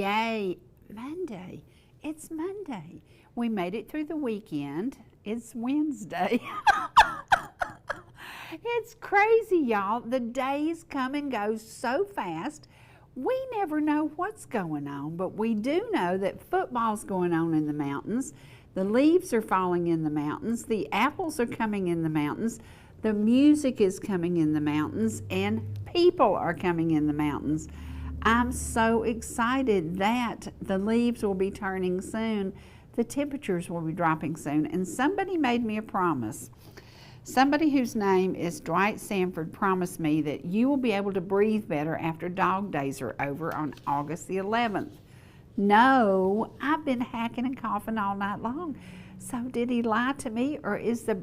Yay, Monday. It's Monday. We made it through the weekend. It's Wednesday. It's crazy, y'all. The days come and go so fast. We never know what's going on, but we do know that football's going on in the mountains. The leaves are falling in the mountains. The apples are coming in the mountains. The music is coming in the mountains, and people are coming in the mountains. I'm so excited that the leaves will be turning soon. The temperatures will be dropping soon. And somebody made me a promise. Somebody whose name is Dwight Sanford promised me that you will be able to breathe better after dog days are over on August the 11th. No, I've been hacking and coughing all night long. So did he lie to me, or is the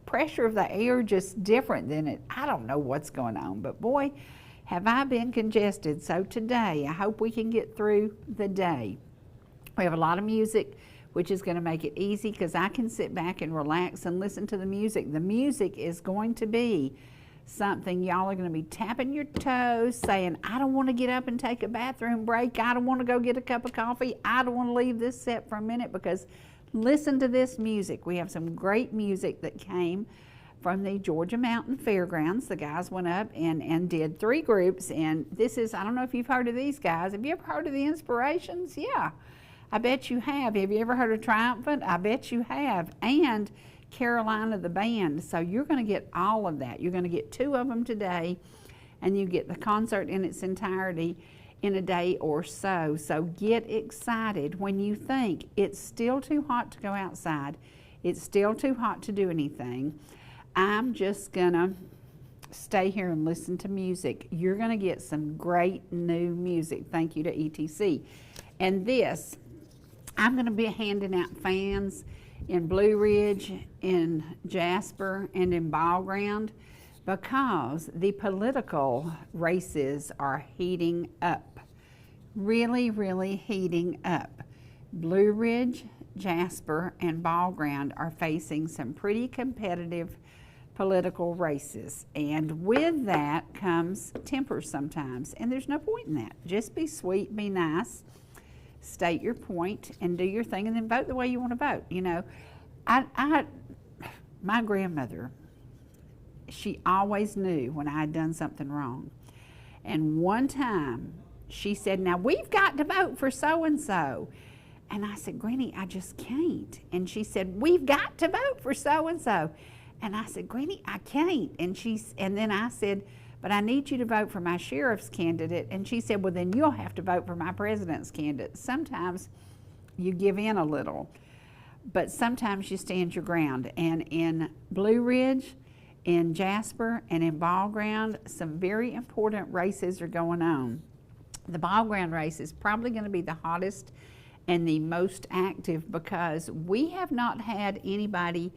pressure of the air just different than it? I don't know what's going on, but boy, have I been congested. So today, I hope we can get through the day. We have a lot of music, which is going to make it easy because I can sit back and relax and listen to the music. The music is going to be something y'all are going to be tapping your toes, saying, I don't want to get up and take a bathroom break. I don't want to go get a cup of coffee. I don't want to leave this set for a minute, because listen to this music. We have some great music that came from the Georgia Mountain Fairgrounds. The guys went up and did 3 groups, and this is, I don't know if you've heard of these guys. Have you ever heard of the Inspirations? Yeah, I bet you have. Have you ever heard of Triumphant? I bet you have. And Carolina the Band. So you're going to get all of that. You're going to get 2 of them today, and you get the concert in its entirety in a day or so. So get excited when you think it's still too hot to go outside. It's still too hot to do anything. I'm just going to stay here and listen to music. You're going to get some great new music. Thank you to ETC. And this, I'm going to be handing out fans in Blue Ridge, in Jasper, and in Ball Ground, because the political races are heating up. Really, really heating up. Blue Ridge, Jasper, and Ball Ground are facing some pretty competitive political races, and with that comes temper sometimes, and there's no point in that. Just be sweet, be nice, state your point, and do your thing, and then vote the way you want to vote. You know, my grandmother, she always knew when I had done something wrong, and one time she said, now we've got to vote for so-and-so. And I said, Granny, I just can't. And she said, we've got to vote for so-and-so. And I said, Granny, I can't. And then I said, but I need you to vote for my sheriff's candidate. And she said, well, then you'll have to vote for my president's candidate. Sometimes you give in a little, but sometimes you stand your ground. And in Blue Ridge, in Jasper, and in Ball Ground, some very important races are going on. The Ball Ground race is probably going to be the hottest and the most active, because we have not had anybody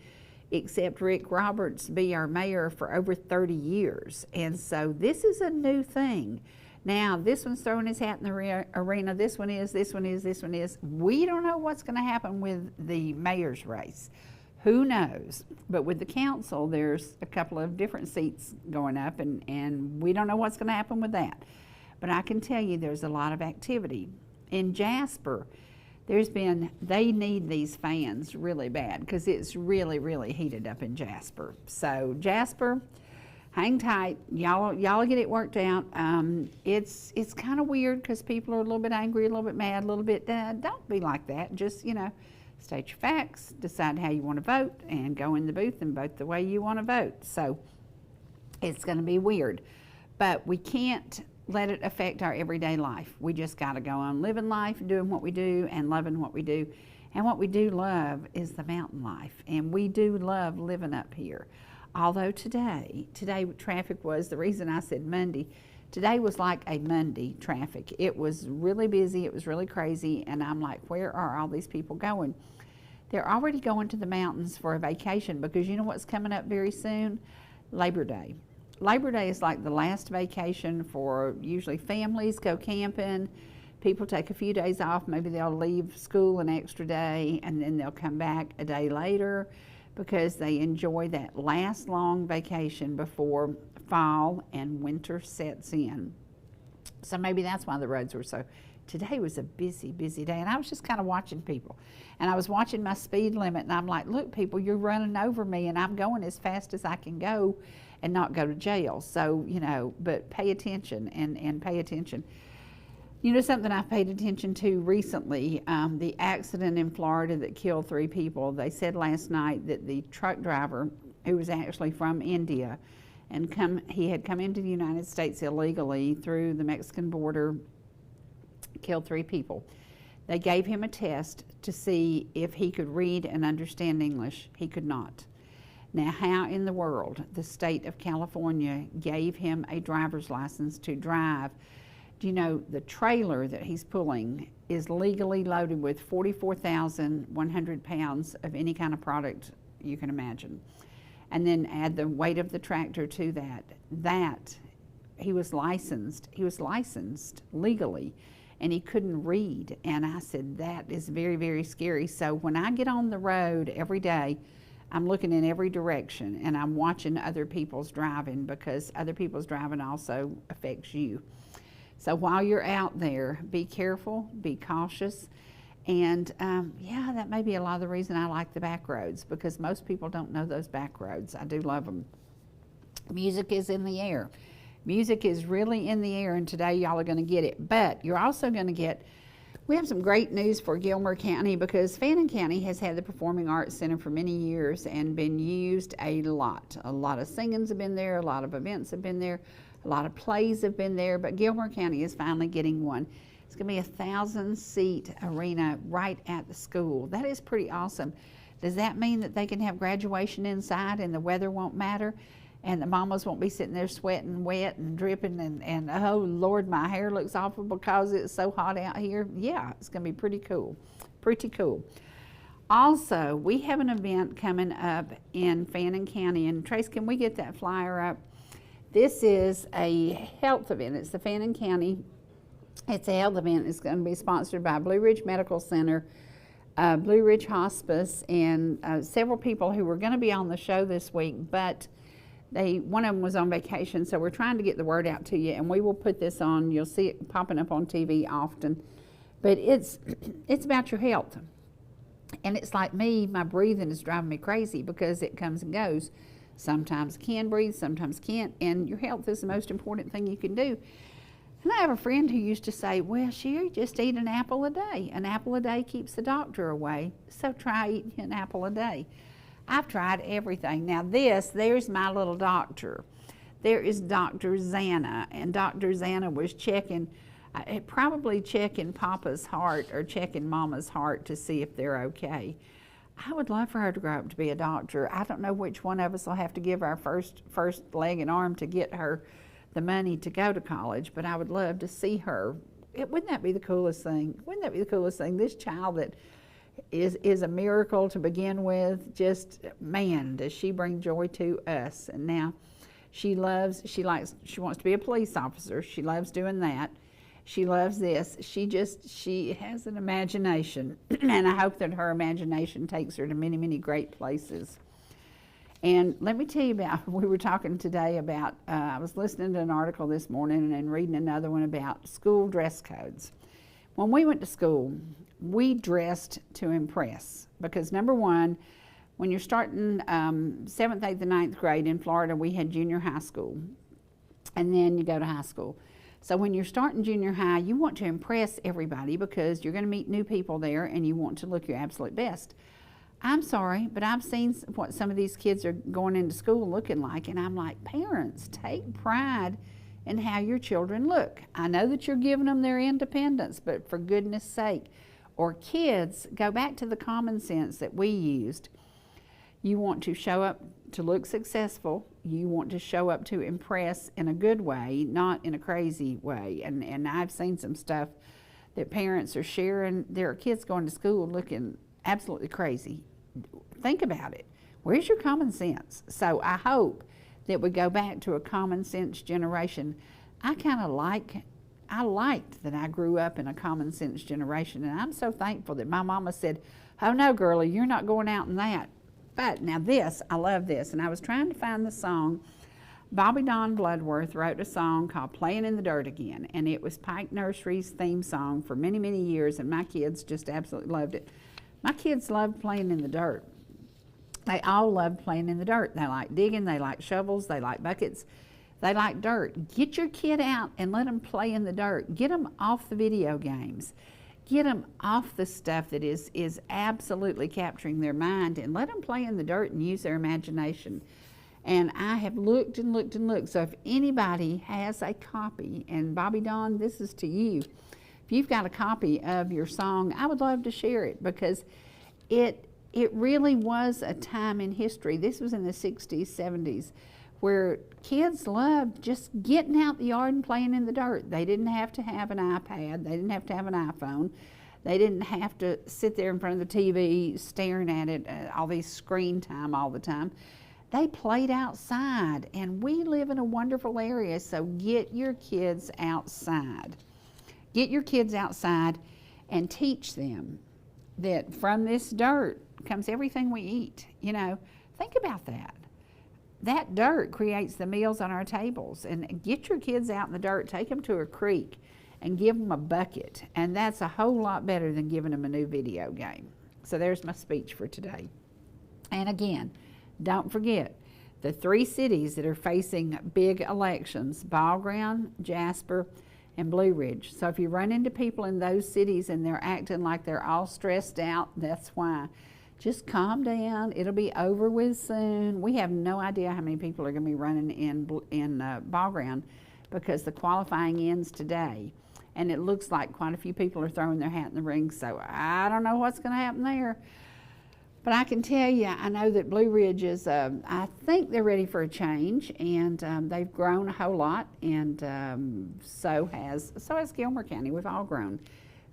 except Rick Roberts be our mayor for over 30 years. And so this is a new thing. Now, this one's throwing his hat in the arena. This one is. We don't know what's going to happen with the mayor's race. Who knows? But with the council, there's a couple of different seats going up, and we don't know what's going to happen with that. But I can tell you there's a lot of activity. In Jasper, they need these fans really bad, because it's really, really heated up in Jasper. So Jasper, hang tight. Y'all get it worked out. It's kind of weird because people are a little bit angry, a little bit mad, a little bit, don't be like that. Just, state your facts, decide how you want to vote, and go in the booth and vote the way you want to vote. So it's going to be weird, but we can't let it affect our everyday life. We just got to go on living life, doing what we do, and loving what we do. And what we do love is the mountain life, and we do love living up here. Although today traffic was, the reason I said Monday, today was like a Monday traffic. It was really busy, it was really crazy, and I'm like, where are all these people going? They're already going to the mountains for a vacation, because you know what's coming up very soon? Labor Day. Labor Day is like the last vacation for usually families, go camping. People take a few days off. Maybe they'll leave school an extra day, and then they'll come back a day later, because they enjoy that last long vacation before fall and winter sets in. So maybe that's why the roads were so Today was a busy, busy day, and I was just kind of watching people. And I was watching my speed limit, and I'm like, look, people, you're running over me, and I'm going as fast as I can go and not go to jail. So, you know, but pay attention and pay attention. You know, something I paid attention to recently, the accident in Florida that killed 3 people. They said last night that the truck driver, who was actually from India, and he had come into the United States illegally through the Mexican border, killed 3 people. They gave him a test to see if he could read and understand English. He could not. Now, how in the world the state of California gave him a driver's license to drive? Do you know the trailer that he's pulling is legally loaded with 44,100 pounds of any kind of product you can imagine? And then add the weight of the tractor to that. He was licensed legally, and he couldn't read. And I said, that is very, very scary. So when I get on the road every day, I'm looking in every direction, and I'm watching other people's driving, because other people's driving also affects you. So while you're out there, be careful, be cautious. And yeah, that may be a lot of the reason I like the back roads, because most people don't know those back roads. I do love them. Music is in the air. Music is really in the air, and today y'all are going to get it. But you're also going to get, we have some great news for Gilmer County, because Fannin County has had the Performing Arts Center for many years and been used a lot. A lot of singings have been there, a lot of events have been there, a lot of plays have been there, but Gilmer County is finally getting one. It's going to be a 1,000-seat arena right at the school. That is pretty awesome. Does that mean that they can have graduation inside and the weather won't matter? And the mamas won't be sitting there sweating wet and dripping and oh Lord, my hair looks awful because it's so hot out here? Yeah, it's going to be pretty cool. Pretty cool. Also, we have an event coming up in Fannin County. And Trace, can we get that flyer up? This is a health event. It's the Fannin County. It's a health event. It's going to be sponsored by Blue Ridge Medical Center, Blue Ridge Hospice, and several people who were going to be on the show this week, but one of them was on vacation, so we're trying to get the word out to you, and we will put this on. You'll see it popping up on TV often, but it's about your health. And it's like me, my breathing is driving me crazy because it comes and goes. Sometimes can breathe, sometimes can't, and your health is the most important thing you can do. And I have a friend who used to say, well, Sherry, just eat an apple a day. An apple a day keeps the doctor away, so try eating an apple a day. I've tried everything. Now there's my little doctor. There is Dr. Zanna, and Dr. Zanna was probably checking Papa's heart or checking Mama's heart to see if they're okay. I would love for her to grow up to be a doctor. I don't know which one of us will have to give our first leg and arm to get her the money to go to college, but I would love to see her. Wouldn't that be the coolest thing? Wouldn't that be the coolest thing? This child that is a miracle to begin with, just, man, does she bring joy to us. And now she wants to be a police officer. She loves doing that. She loves this. She has an imagination, and I hope that her imagination takes her to many, many great places. And let me tell you about, we were talking today about, I was listening to an article this morning and reading another one about school dress codes. When we went to school, we dressed to impress, because number one, when you're starting 7th, 8th, and 9th grade in Florida, we had junior high school, and then you go to high school. So when you're starting junior high, you want to impress everybody because you're going to meet new people there and you want to look your absolute best. I'm sorry, but I've seen what some of these kids are going into school looking like, and I'm like, parents, take pride in how your children look. I know that you're giving them their independence, but for goodness sake, or kids, go back to the common sense that we used. You want to show up to look successful. You want to show up to impress in a good way, not in a crazy way. And I've seen some stuff that parents are sharing. There are kids going to school looking absolutely crazy. Think about it. Where's your common sense? So I hope that we go back to a common sense generation. I liked that I grew up in a common sense generation, and I'm so thankful that my mama said, oh no, girlie, you're not going out in that. But now this, I love this, and I was trying to find the song Bobby Don Bloodworth wrote a song called Playing in the Dirt Again, and it was Pike Nursery's theme song for many, many years, and my kids just absolutely loved it. My kids loved playing in the dirt. They all loved playing in the dirt. They like digging, they like shovels, they like buckets, they like dirt. Get your kid out and let them play in the dirt. Get them off the video games. Get them off the stuff that is absolutely capturing their mind, and let them play in the dirt and use their imagination. And I have looked and looked and looked. So if anybody has a copy, and Bobby Don, this is to you, if you've got a copy of your song, I would love to share it, because it really was a time in history. This was in the 60s, 70s, where kids loved just getting out the yard and playing in the dirt. They didn't have to have an iPad. They didn't have to have an iPhone. They didn't have to sit there in front of the TV staring at it, all these screen time all the time. They played outside, and we live in a wonderful area, so get your kids outside. Get your kids outside and teach them that from this dirt comes everything we eat. You know, think about that. That dirt creates the meals on our tables. And get your kids out in the dirt, take them to a creek and give them a bucket. And that's a whole lot better than giving them a new video game. So there's my speech for today. And again, don't forget the 3 cities that are facing big elections: Ball Ground, Jasper, and Blue Ridge. So if you run into people in those cities and they're acting like they're all stressed out, that's why. Just calm down. It'll be over with soon. We have no idea how many people are going to be running in Ball Ground, because the qualifying ends today. And it looks like quite a few people are throwing their hat in the ring, so I don't know what's going to happen there. But I can tell you, I know that Blue Ridge is, I think they're ready for a change, and they've grown a whole lot, and so has Gilmer County. We've all grown.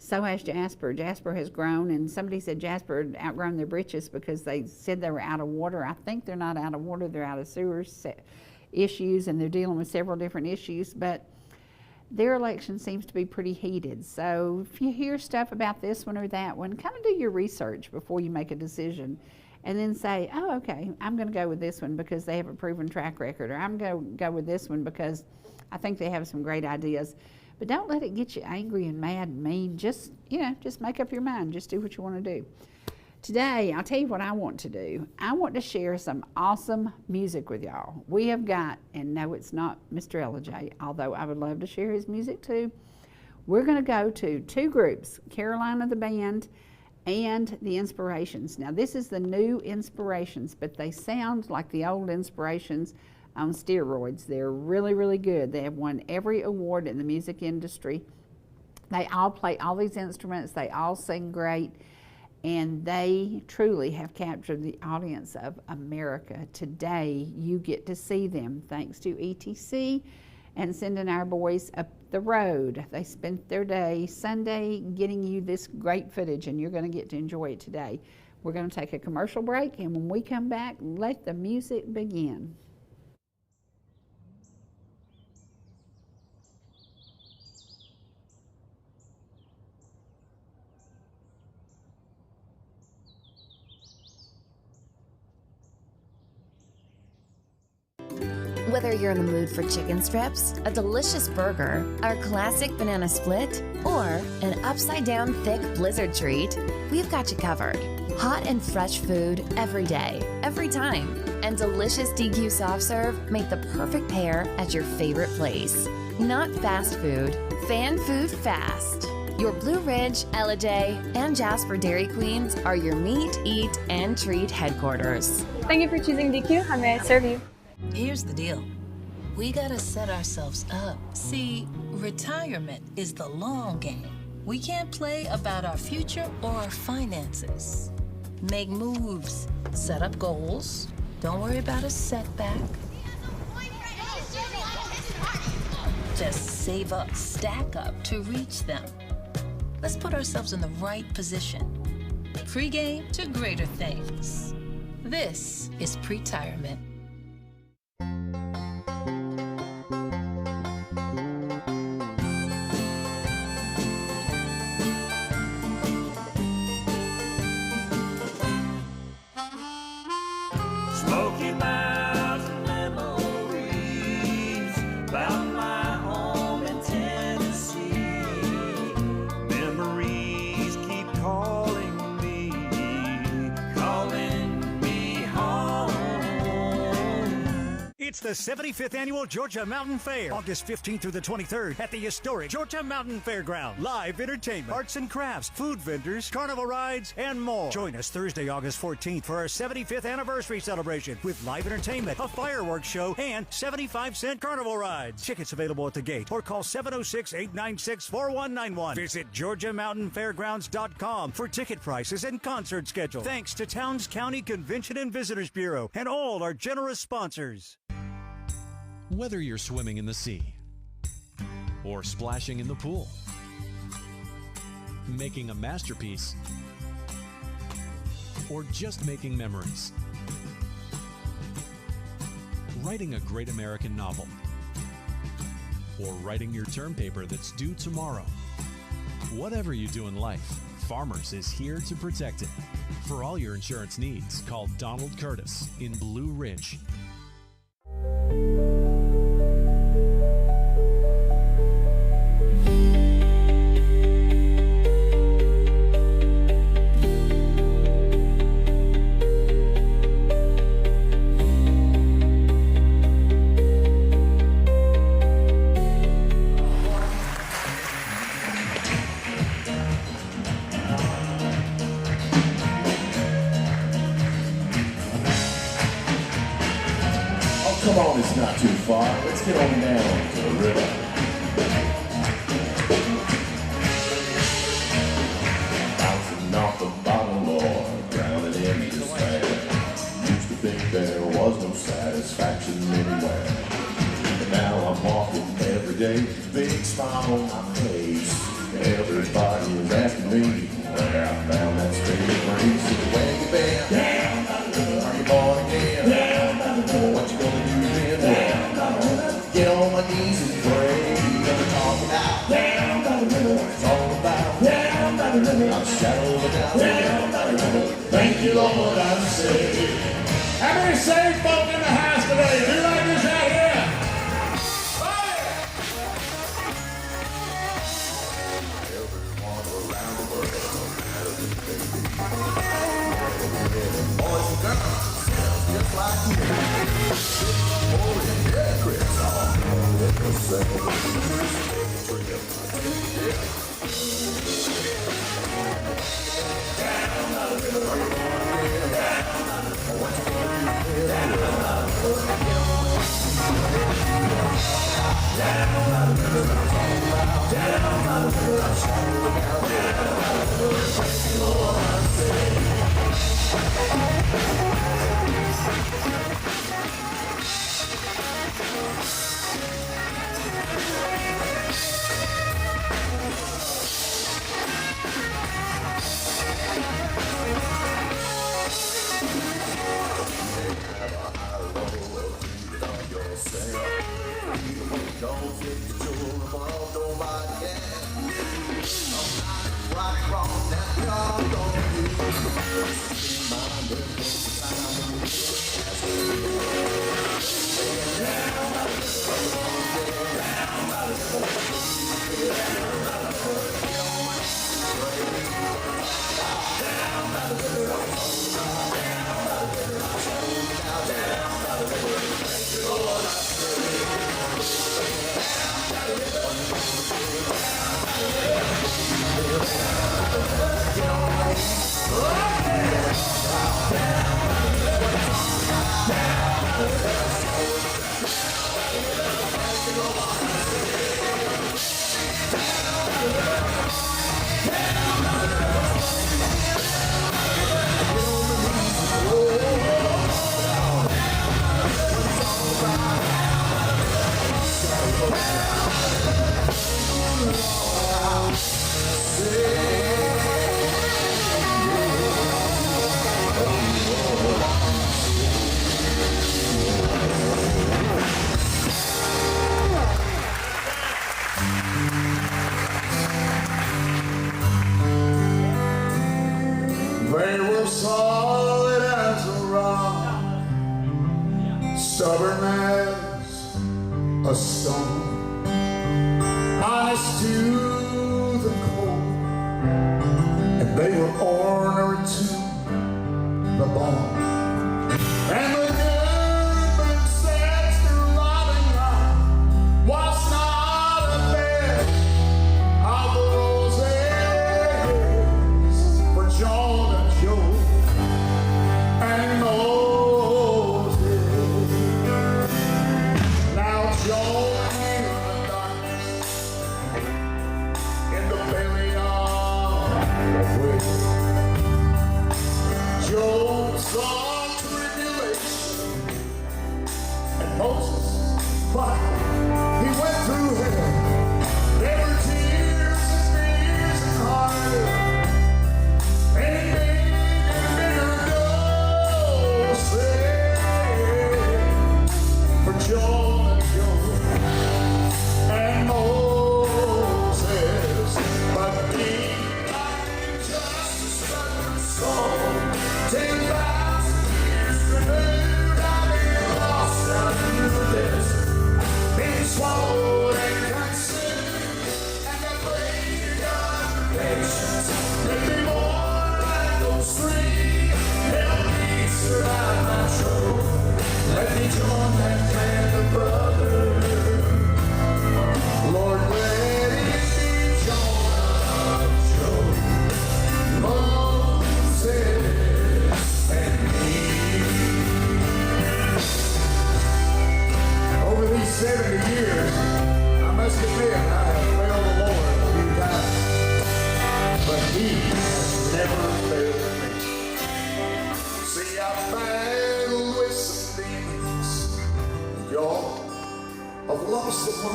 So has Jasper. Jasper has grown, and somebody said Jasper had outgrown their britches because they said they were out of water. I think they're not out of water, they're out of sewer issues, and they're dealing with several different issues, but their election seems to be pretty heated. So if you hear stuff about this one or that one, kind of do your research before you make a decision, and then say, oh, okay, I'm going to go with this one because they have a proven track record, or I'm going to go with this one because I think they have some great ideas. But don't let it get you angry and mad and mean. Just, just make up your mind. Just do what you want to do. Today, I'll tell you what I want to do. I want to share some awesome music with y'all. We have got, and no, it's not Mr. Ellijay, although I would love to share his music too. We're going to go to 2 groups, Carolina the Band and the Inspirations. Now, this is the new Inspirations, but they sound like the old Inspirations on steroids. They're really, really good. They have won every award in the music industry. They all play all these instruments. They all sing great. And they truly have captured the audience of America. Today, you get to see them thanks to ETC and sending our boys up the road. They spent their day Sunday getting you this great footage, and you're going to get to enjoy it today. We're going to take a commercial break, and when we come back, let the music begin. Whether you're in the mood for chicken strips, a delicious burger, our classic banana split, or an upside-down thick blizzard treat, we've got you covered. Hot and fresh food every day, every time, and delicious DQ soft serve make the perfect pair at your favorite place. Not fast food, fan food fast. Your Blue Ridge, Ellijay, and Jasper Dairy Queens are your meet, eat, and treat headquarters. Thank you for choosing DQ. How may I serve you? Here's the deal. We gotta set ourselves up. See, retirement is the long game. We can't play about our future or our finances. Make moves, set up goals. Don't worry about a setback. Just save up, stack up to reach them. Let's put ourselves in the right position. Pre-game to greater things. This is Pre-tirement. Smoky Mountain Memories. the 75th Annual Georgia Mountain Fair, August 15th through the 23rd at the historic Georgia Mountain Fairground. Live entertainment, arts and crafts, food vendors, carnival rides, and more. Join us Thursday, August 14th for our 75th anniversary celebration with live entertainment, a fireworks show, and 75-cent carnival rides. Tickets available at the gate or call 706-896-4191. Visit GeorgiaMountainFairgrounds.com for ticket prices and concert schedule. Thanks to Towns County Convention and Visitors Bureau and all our generous sponsors. Whether you're swimming in the sea or splashing in the pool, making a masterpiece, or just making memories, writing a great American novel, or writing your term paper that's due tomorrow. Whatever you do in life, Farmers is here to protect it. For all your insurance needs, call Donald Curtis in Blue Ridge. Come on, it's not too far. Let's get on down to the river. Bouncing off the bottom, Lord, drowning in despair. Used to think there was no satisfaction anywhere. But now I'm walking every day, big smile on my face. Everybody is asking me where I found that spirit grace. Where you been? Down by the river. Are you born again? Down by the river. What you gonna do then? Down by the river. Get on my knees and pray. Gonna talk it out. Down by the river. What it's all about. Down by the river. I'll shadow it out. Down by the river. Thank you, Lord, I'm saved. How many saved folk in the house today? Do you like this out here? They were solid as a rock, stubborn as a stone, honest to the core, and they were ornery to the bone. And the government says to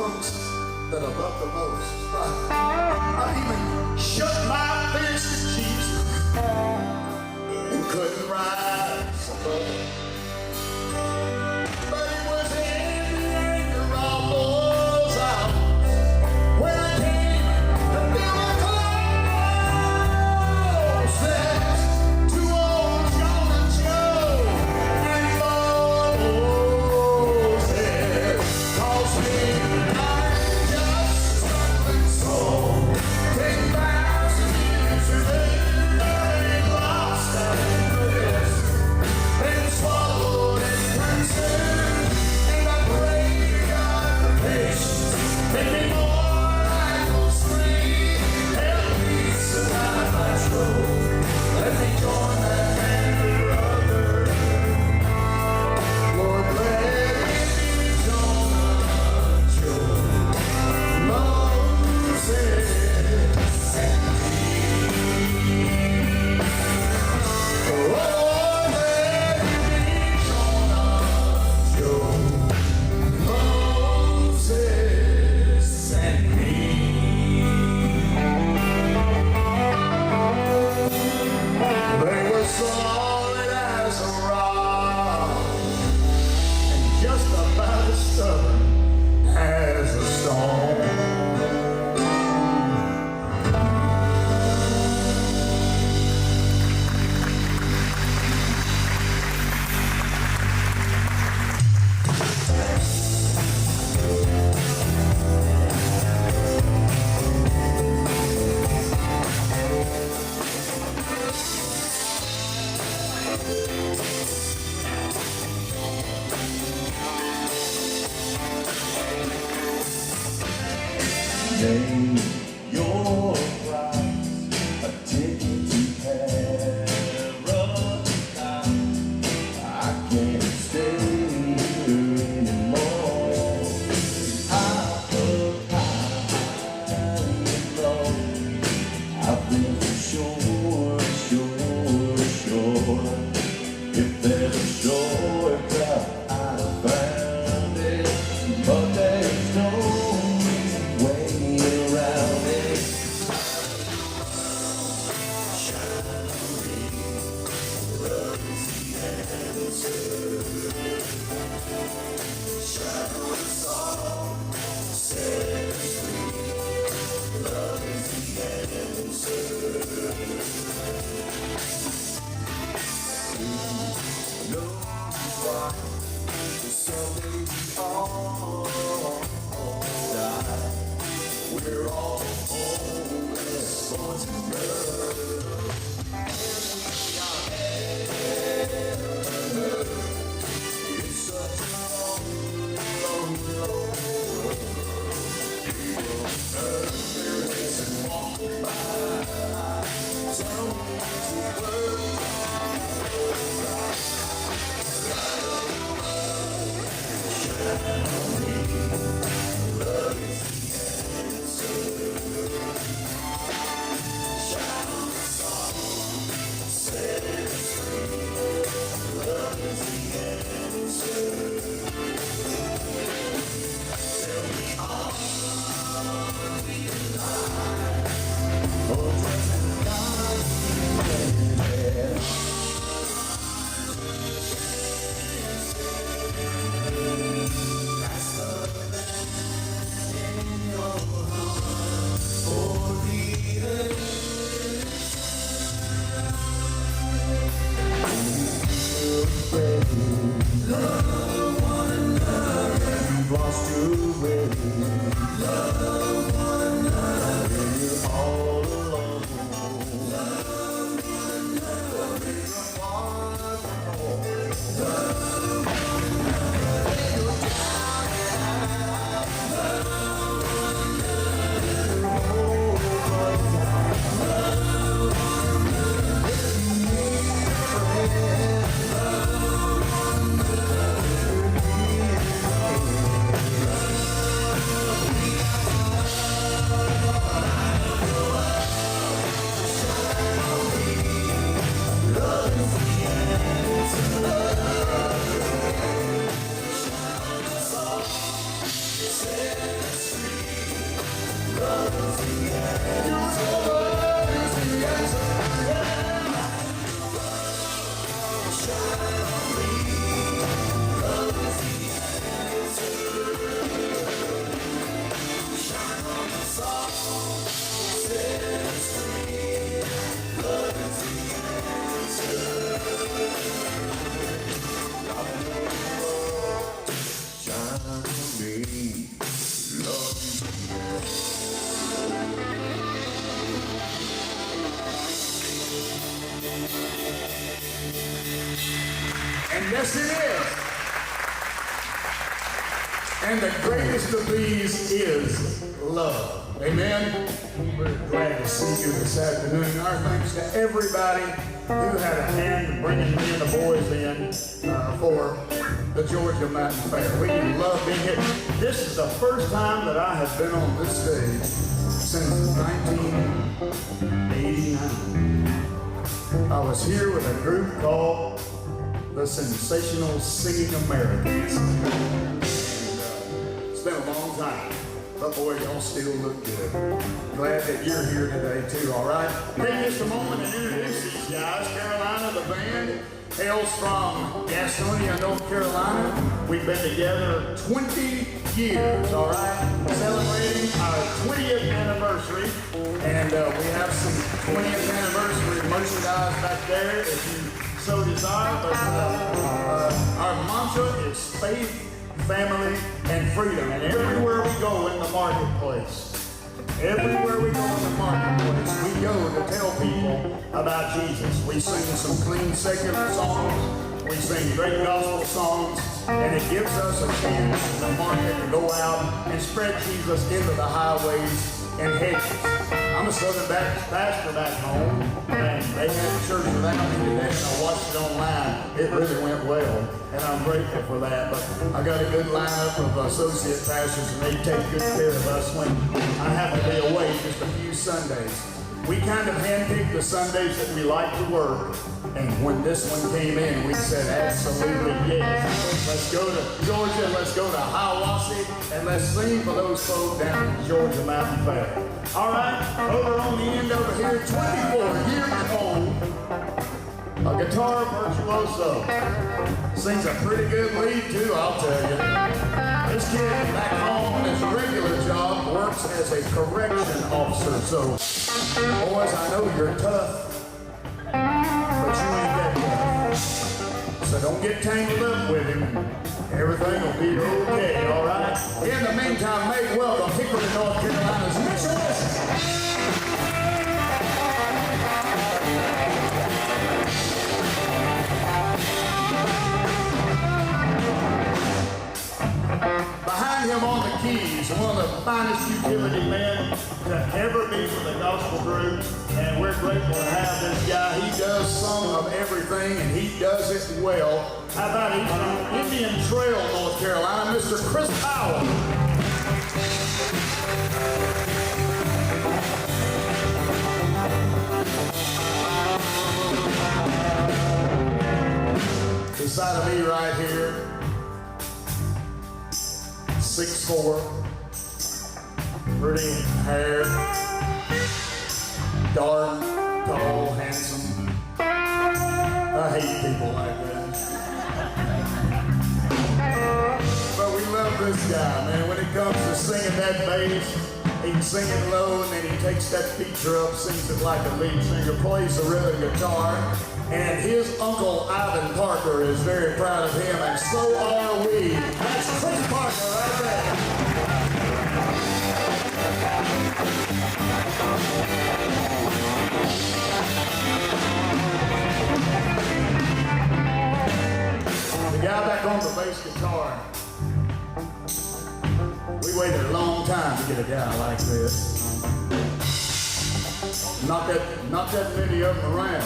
folks that I love the most. I even shut my fist to Jesus and couldn't rise above it. But it was in the anger of those hours when I came to feel my clothes to old John and Joe and Moses. Cause midnight just struggling so 10,000 years ago, they lost and blessed and swallowed and consumed. And I pray God for patience, make me more like those three. Help me survive my trouble. Let me join that band of brothers. Lord, let it be Jonah, Joe, Moses, and me. Oh, let it be Jonah, Joe, Moses, and me. They were solid as a rock and just about as stubborn as a stone. Name your price, a ticket to paradise. I can't stay here anymore. I've been sure. If there's a shortcut, I found it, but there's no way around it. We're all homeless boys and girls. It's such a long road. People turn their heads and walk by. Tell me to work. Yes, it is. And the greatest of these is love. Amen. We're glad to see you this afternoon. Our thanks to everybody who had a hand in bringing me and the boys in for the Georgia Mountain Fair. We love being here. This is the first time that I have been on this stage since 1989. I was here with a group called the Sensational Singing Americans. And, it's been a long time. But boy, y'all still look good. Glad that you're here today too, all right? Take just a moment and introduce these guys. Carolina, the band, hails from Gastonia, North Carolina. We've been together 20 years, all right? Celebrating our 20th anniversary. And we have some 20th anniversary merchandise back there if you so desire. But our mantra is faith, family, and freedom. And everywhere we go in the marketplace, we go to tell people about Jesus. We sing some clean secular songs, we sing great gospel songs, and it gives us a chance in the market to go out and spread Jesus into the highways and hedges. I'm a Southern Baptist pastor back home, and they had a church without me today, and I watched it online. It really went well, and I'm grateful for that. But I got a good lineup of associate pastors, and they take good care of us when I have to be away just a few Sundays. We kind of handpicked the Sundays that we like to work, and when this one came in, we said absolutely yes. Let's go to Georgia, let's go to Hiawassee, and let's sing for those folks down at the Georgia Mountain Fair. All right, over on the end over here, 24 years old, a guitar virtuoso. Sings a pretty good lead too, I'll tell you. This kid back home on his regular job works as a correction officer. So, boys, I know you're tough, but you ain't that tough. So don't get tangled up with him. Everything will be okay, all right? In the meantime, make welcome Kiker, North Carolina's Nichols. Behind him on the keys, one of the finest utility men to ever be for the gospel group, and we're grateful to have this guy. He does some of everything, and he does it well. How about he's from Indian Trail, North Carolina, Mr. Chris Powell. Beside of me right here, 6'4", pretty hair, dark, tall, handsome. I hate people like that. But we love this guy, man. When it comes to singing that bass, he can sing it low, and then he takes that feature up, sings it like a lead singer, plays the rhythm guitar. And his uncle, Ivan Parker, is very proud of him, and so are we. That's Chris Parker right there. The guy back on the bass guitar. We waited a long time to get a guy like this. Not that many of them around.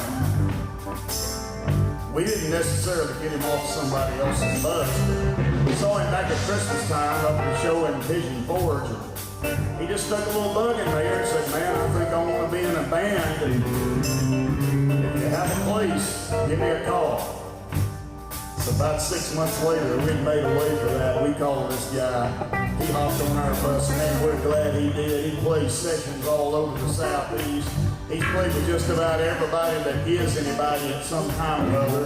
We didn't necessarily get him off somebody else's bus. We saw him back at Christmas time up at the show in Pigeon Forge. He just stuck a little bug in there and said, man, I think I want to be in a band. And if you have a place, give me a call. So about 6 months later, we made a way for that. We called this guy. He hopped on our bus, and we're glad he did. He played sessions all over the Southeast. He's played with just about everybody that is anybody at some time or other.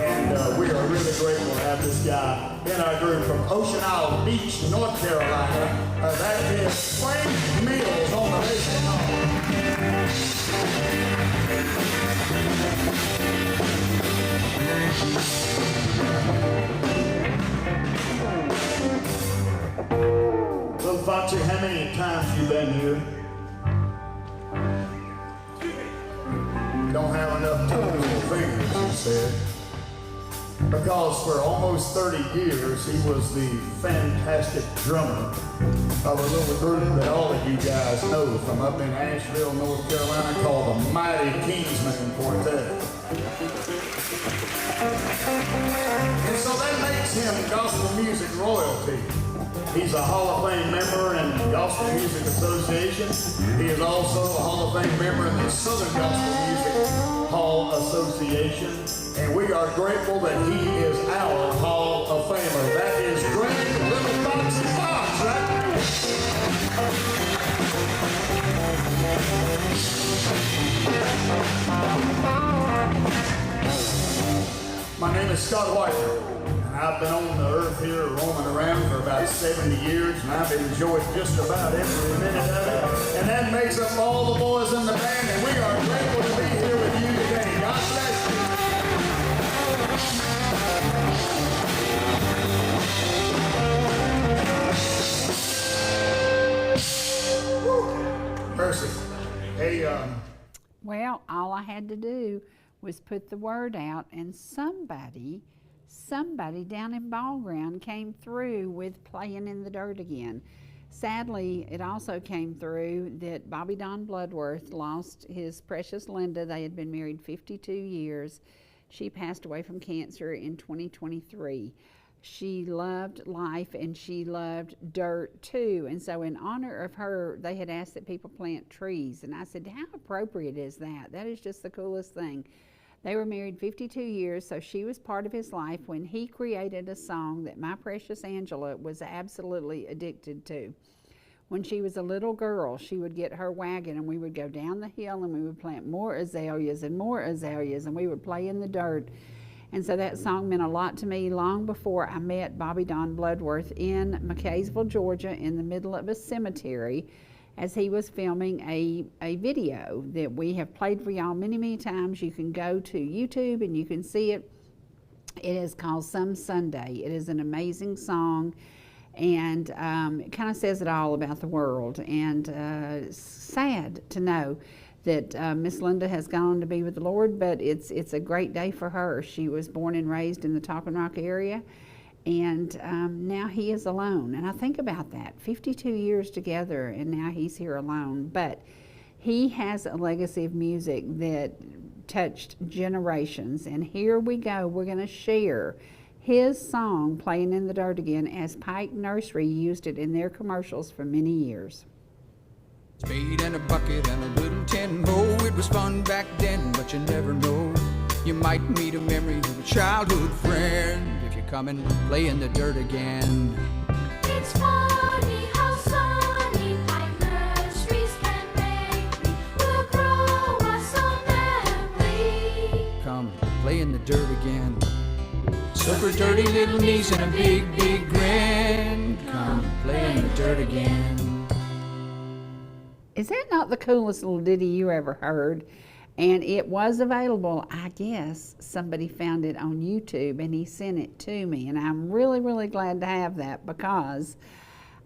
And we are really grateful to have this guy in our group from Ocean Isle Beach, North Carolina. That is Frank Mills on the bass guitar. Little Foxy, how many times you been here? Don't have enough toes or fingers, he said. because for almost 30 years he was the fantastic drummer of a little group that all of you guys know from up in Asheville, North Carolina, called the Mighty Kingsmen Quartet. And so that makes him gospel music royalty. He's a Hall of Fame member in the Gospel Music Association. He is also a Hall of Fame member in the Southern Gospel Music Hall Association. And we are grateful that he is our Hall of Famer. That is Greg Little Foxy Fox, right? My name is Scott Wyatt. I've been on the earth here roaming around for about 70 years, and I've enjoyed just about every minute of it. And that makes up all the boys in the band, and we are grateful to be here with you today. God bless you. Woo. Mercy. Hey, Well, all I had to do was put the word out, and somebody down in Ball Ground came through with Playing in the Dirt Again. Sadly, it also came through that Bobby Don Bloodworth lost his precious Linda. They had been married 52 years. She passed away from cancer in 2023. She loved life and she loved dirt too. And so in honor of her, they had asked that people plant trees. And I said, how appropriate is that? That is just the coolest thing. They were married 52 years, so she was part of his life when he created a song that my precious Angela was absolutely addicted to. When she was a little girl, she would get her wagon and we would go down the hill and we would plant more azaleas, and we would play in the dirt. And so that song meant a lot to me long before I met Bobby Don Bloodworth in McKaysville, Georgia, in the middle of a cemetery, as he was filming a video that we have played for y'all many, many times. You can go to YouTube and you can see it. It is called Some Sunday. It is an amazing song, and it kind of says it all about the world. And sad to know that Miss Linda has gone to be with the Lord, but it's a great day for her. She was born and raised in the Talking Rock area, and now he is alone. And I think about that, 52 years together, and now he's here alone. But he has a legacy of music that touched generations. And here we go, we're going to share his song, Playing in the Dirt Again, as Pike Nursery used it in their commercials for many years. Spade and a bucket and a little tin hoe. It was fun back then, but you never know. You might meet a memory of a childhood friend if you come and play in the dirt again. It's funny how sunny Pike Nurseries can make me. We'll grow us a memory. Come play in the dirt again. So for dirty little knees and a big, big grin, come play in the dirt again. Is that not the coolest little ditty you ever heard? And it was available, I guess somebody found it on YouTube and he sent it to me. And I'm really, really glad to have that, because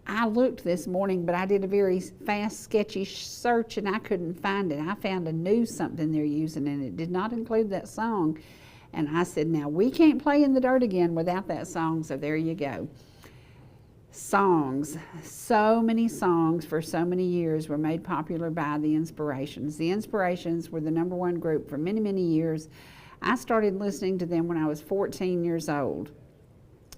I looked this morning, but I did a very fast, sketchy search and I couldn't find it. I found a new something they're using and it did not include that song. And I said, now we can't play in the dirt again without that song, so there you go. Songs. So many songs for so many years were made popular by the Inspirations. The Inspirations were the #1 group for many, many years. I started listening to them when I was 14 years old.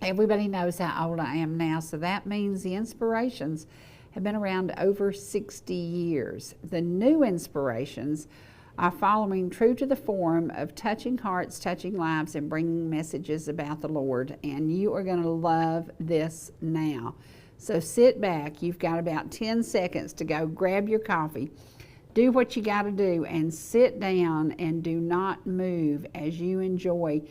Everybody knows how old I am now, so that means the Inspirations have been around over 60 years. The new Inspirations are following true to the form of touching hearts, touching lives, and bringing messages about the Lord. And you are going to love this now. So sit back. You've got about 10 seconds to go grab your coffee. Do what you got to do and sit down and do not move as you enjoy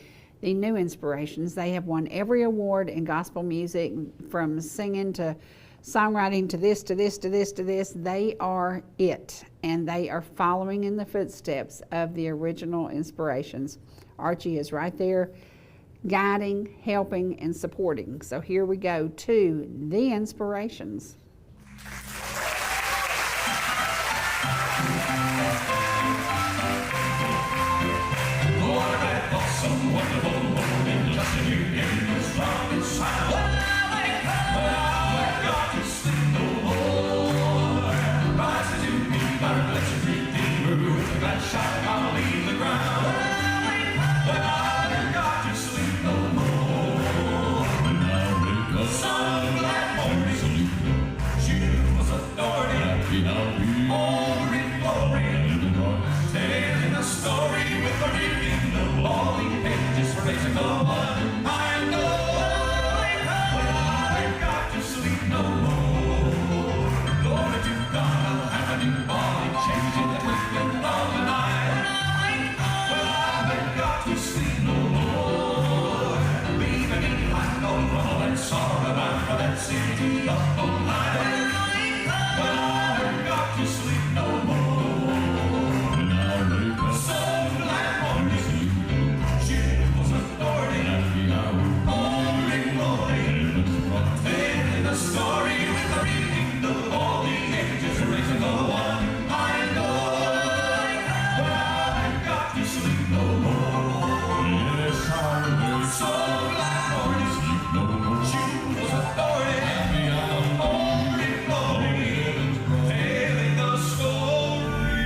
the new Inspirations. They have won every award in gospel music, from singing to songwriting to this, to this, to this, to this. They are it, and they are following in the footsteps of the original Inspirations. Archie is right there guiding, helping, and supporting. So here we go to the Inspirations. Lord, I thought some wonderful morning just to hear England's trumpet sound. When I wake up, I got to sleep no more. Rise to me, my blessed Redeemer, with a glad shout I'll leave the ground. When I wake up, I got to sleep no more. When I wake up, some glad morning, she was authority, happy now we glory, glory, telling a story with a reading of all the ages, praising the one I know. When I've got to sleep no more. Glory to God, I'll have a new body, changing the twinkling of an eye. When I've got to sleep no more. Leaving behind all trouble and sorrow bound for that city up on high. When I've got to sleep no more. Some glad morning, she was authority, glory, glory, telling the story with the reading of all the ages, raising the one I know. But I've got to sleep no more. Yes, I will. Some glad morning, she was authority, glory, glory, telling the story.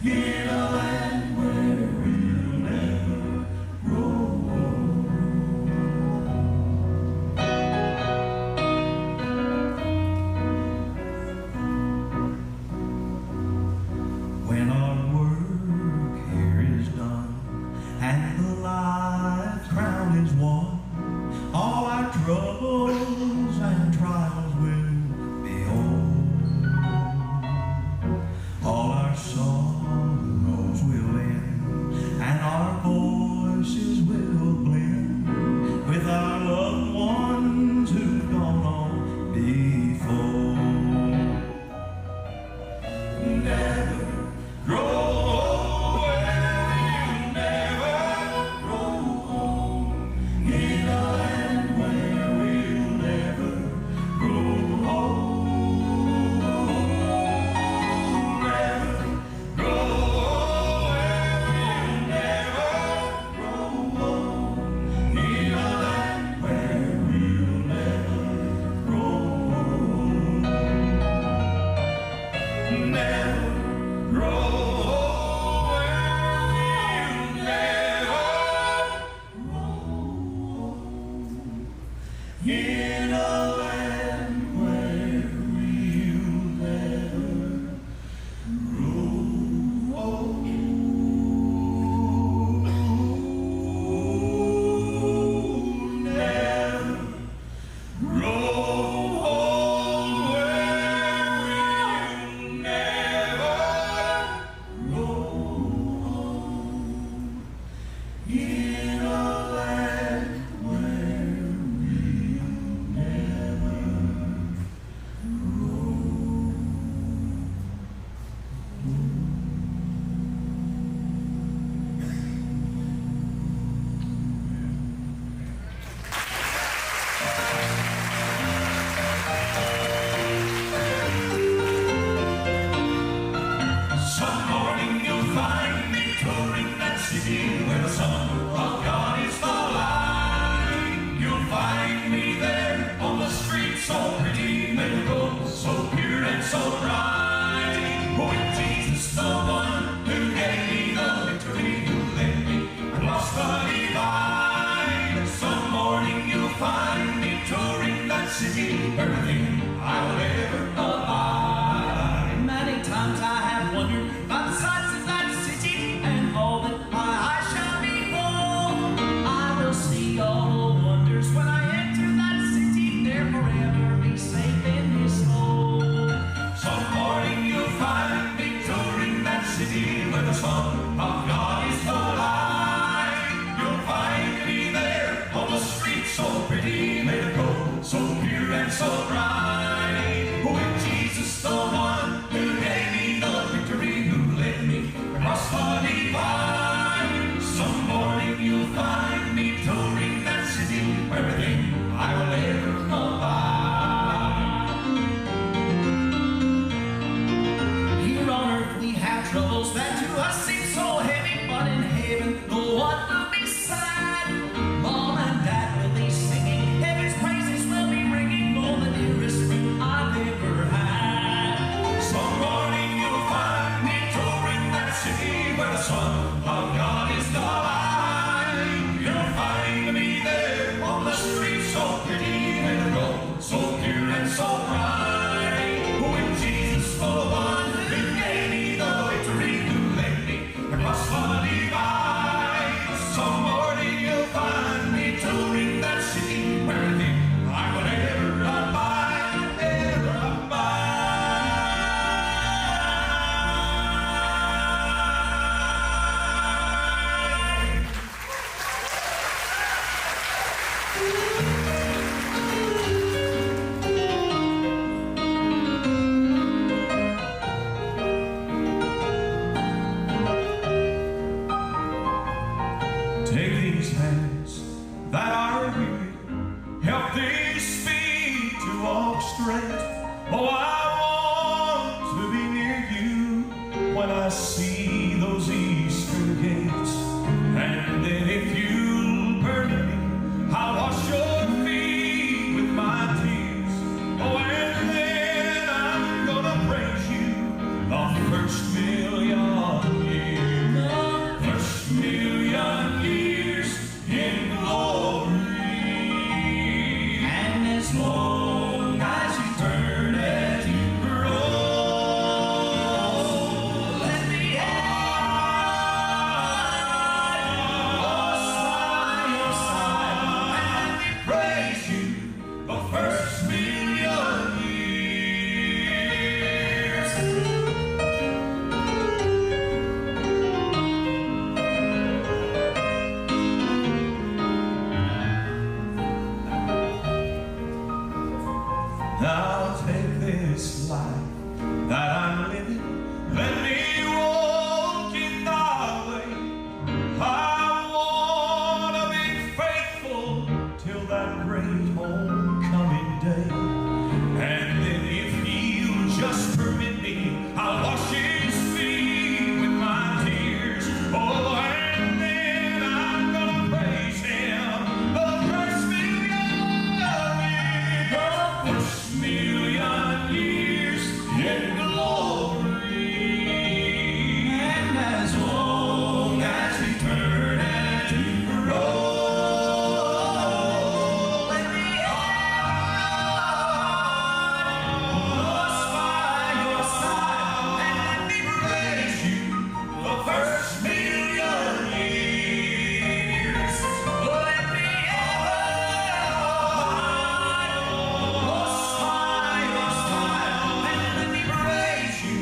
In a land Oh, I want to be near you when I see those eastern gates. And then if you'll permit me, I'll wash your feet with my tears. Oh, and then I'm gonna praise you the first million years. First million years in glory. And as long as you turn as you grow, let me by your side and let me praise you the first million years. Now take this life that I'm living, let me walk in thy way. I wanna be faithful till that great homecoming day. And then if he'll just permit me, I'll wash his feet with my tears. Oh, and then I'm gonna praise him the first million years. The first million years in glory. And as long as we turn and to grow, let me by your side and let me praise you the first million years. Let me by your side and let me praise you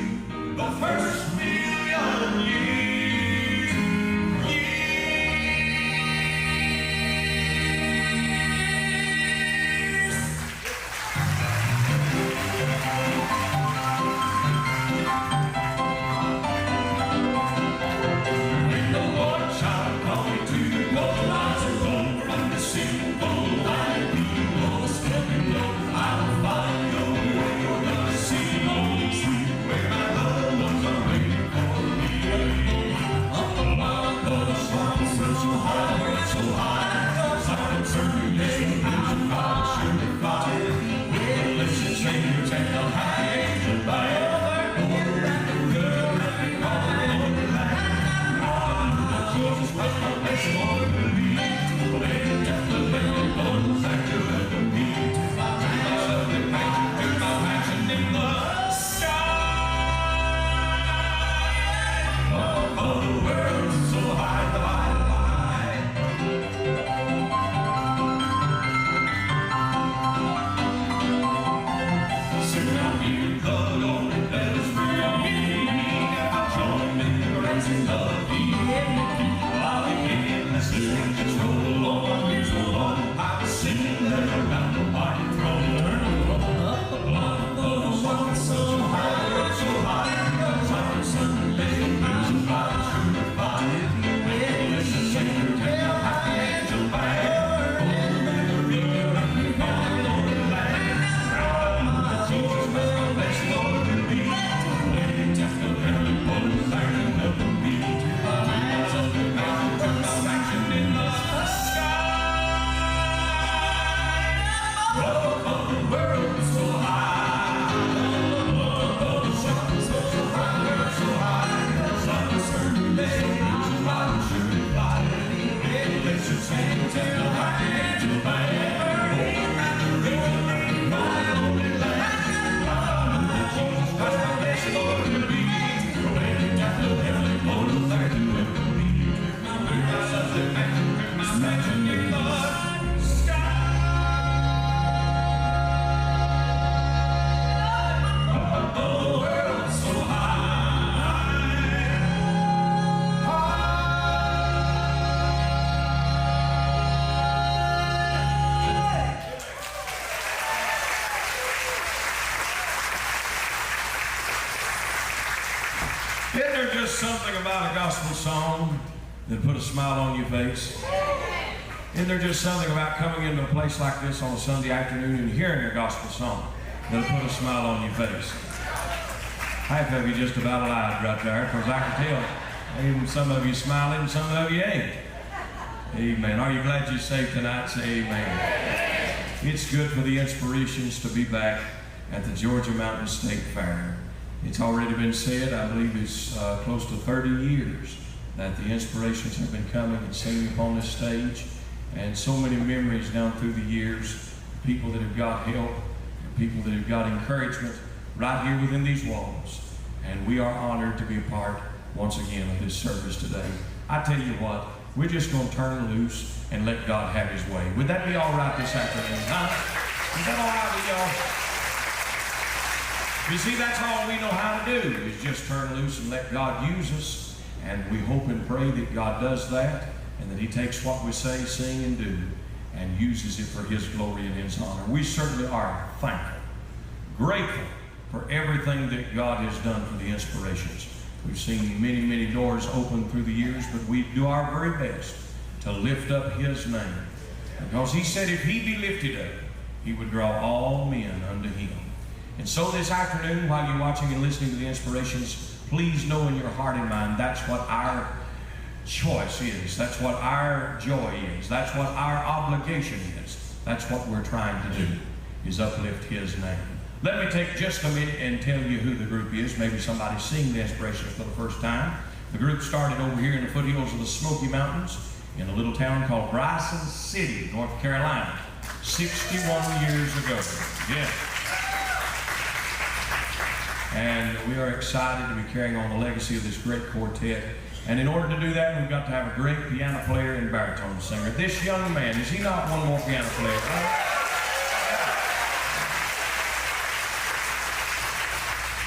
the first million years. When the Lord shall call me to go, I will from the simple life below. Still below, I will follow where you're gonna see where my loved ones are waiting for me. Up above the swamps, so high, so high. Silent circulation, and God surely find. We'll listen, singers, and the high angel band. Over and the good, and we call on the land. Jesus Christ, my blessed Lord, believe. Let death the living bones that you ever need. To my lovely mansion, to my mansion in the sky. Oh, the world's so high, high, high. Sing out here, the lonely bells ring. And I'll join in the praising of the while the endless listening roll on, years roll on, I was singing there around the mighty throne. Up above the one so high, so high. Silent Sunday, music by true fire. Listen, sing, take a high angel band. Over the river, and we call on the land. Jesus, my blessed Lord, believe. Let death the living bones that you never meet. In the sky, oh, the world is so high, oh, the sun is so high, so high. Sun is certain days, God surely fly. Let's just sing, take a high angel band. Over and the river, my only land. Jesus Christ, my blessed Lord, believe. When death will heavenly mortal that you ever meet. Imagine in the sky. The world's so high, Isn't there just something about a gospel song that put a smile on your face? Isn't there just something about coming into a place like this on a Sunday afternoon and hearing a gospel song that'll put a smile on your face. Half of you just about lied right there, because I can tell. Even some of you smiling, some of you ain't. Amen. Are you glad you're saved tonight? Say amen. It's good for the Inspirations to be back at the Georgia Mountain State Fair. It's already been said, I believe it's close to 30 years that the Inspirations have been coming and singing upon this stage. And so many memories down through the years, people that have got help, people that have got encouragement right here within these walls. And we are honored to be a part, once again, of this service today. I tell you what, we're just going to turn loose and let God have his way. Would that be all right this afternoon, huh? Is that all right with y'all? You see, that's all we know how to do, is just turn loose and let God use us. And we hope and pray that God does that, and that he takes what we say, sing, and do, and uses it for his glory and his honor. We certainly are thankful, grateful for everything that God has done for the Inspirations. We've seen many, many doors open through the years, but we do our very best to lift up his name. Because he said if he be lifted up, he would draw all men unto him. And so this afternoon, while you're watching and listening to the Inspirations, please know in your heart and mind that's what our choice is. That's what our joy is. That's what our obligation is. That's what we're trying to do, is uplift his name. Let me take just a minute and tell you who the group is. Maybe somebody's seeing the Inspirations for the first time. The group started over here in the foothills of the Smoky Mountains in a little town called Bryson City, North Carolina, 61 years ago. Yeah. And we are excited to be carrying on the legacy of this great quartet. And in order to do that, we've got to have a great piano player and baritone singer. This young man, is he not one more piano player?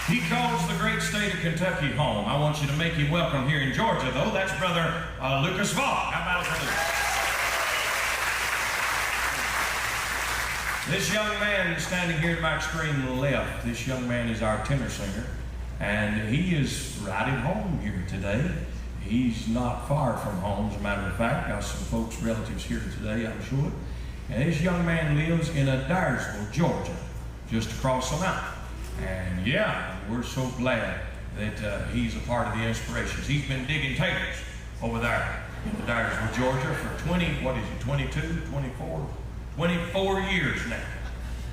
He calls the great state of Kentucky home. I want you to make him welcome here in Georgia, though. That's Brother Lucas Vaughn. How about it for Lucas? This young man standing here at my extreme left, this young man is our tenor singer, and he is right at home here today. He's not far from home, as a matter of fact. Got some folks, relatives here today, I'm sure. And this young man lives in Dyersville, Georgia, just across the mountain. And yeah, we're so glad that he's a part of the Inspirations. He's been digging taters over there in Dyersville, Georgia for 24 years now.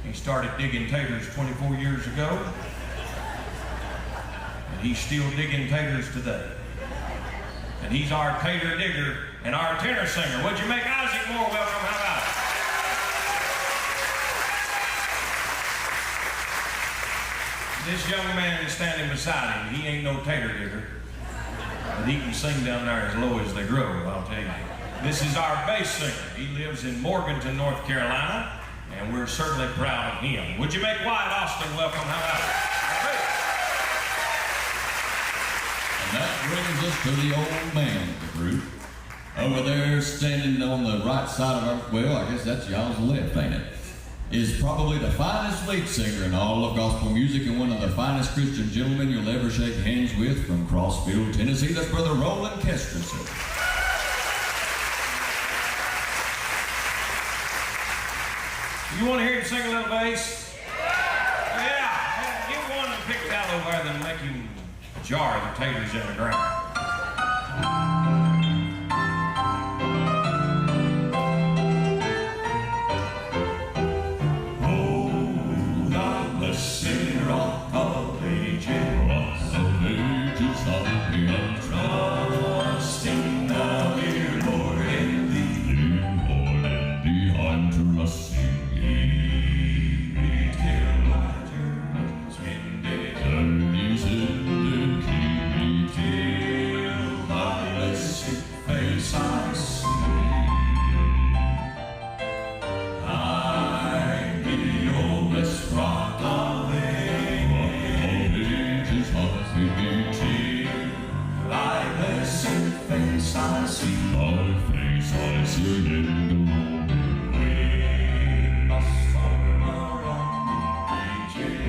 He started digging taters 24 years ago, and he's still digging taters today. And he's our tater digger and our tenor singer. Would you make Isaac Moore welcome? How about it? This young man is standing beside him. He ain't no tater digger, but he can sing down there as low as they grow, I'll tell you. This is our bass singer. He lives in Morganton, North Carolina, and we're certainly proud of him. Would you make Wyatt Austin welcome? How about it? And that brings us to the old man of the group. Over there, standing on the right side of our, well, I guess that's y'all's left, ain't it? Is probably the finest lead singer in all of gospel music and one of the finest Christian gentlemen you'll ever shake hands with from Crossfield, Tennessee. That's Brother Roland Kesterson. You want to hear him sing a little bass? Yeah. Get one and pick that over there, then make him jar the taters in the ground. Trusting now, dear Lord, in thee, I'm trusting thee. Till my journey's ended, and you said to keep me till my blessed face I see. I be your blessed rock of ages, thy blessed face I see. Thy face I see in the morning. When the storm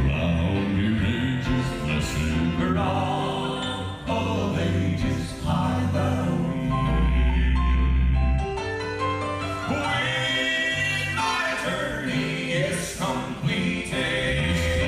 around me rages, blessed rock of ages, hide thou me. When my journey is completed,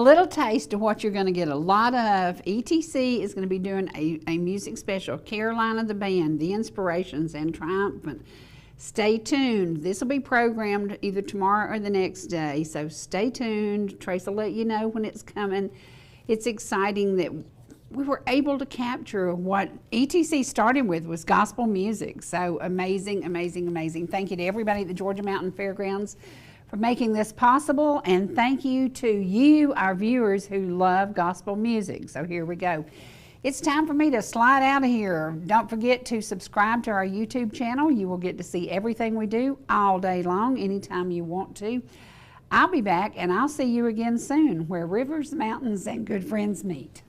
little taste of what you're going to get a lot of. ETC is going to be doing a music special. Carolina the Band, The Inspirations, and Triumphant. Stay tuned. This will be programmed either tomorrow or the next day, so stay tuned. Trace will let you know when it's coming. It's exciting that we were able to capture what ETC started with was gospel music. So amazing, amazing, amazing. Thank you to everybody at the Georgia Mountain Fairgrounds for making this possible, and thank you to you, our viewers, who love gospel music. So here we go. It's time for me to slide out of here. Don't forget to subscribe to our YouTube channel. You will get to see everything we do all day long, anytime you want to. I'll be back, and I'll see you again soon, where rivers, mountains, and good friends meet.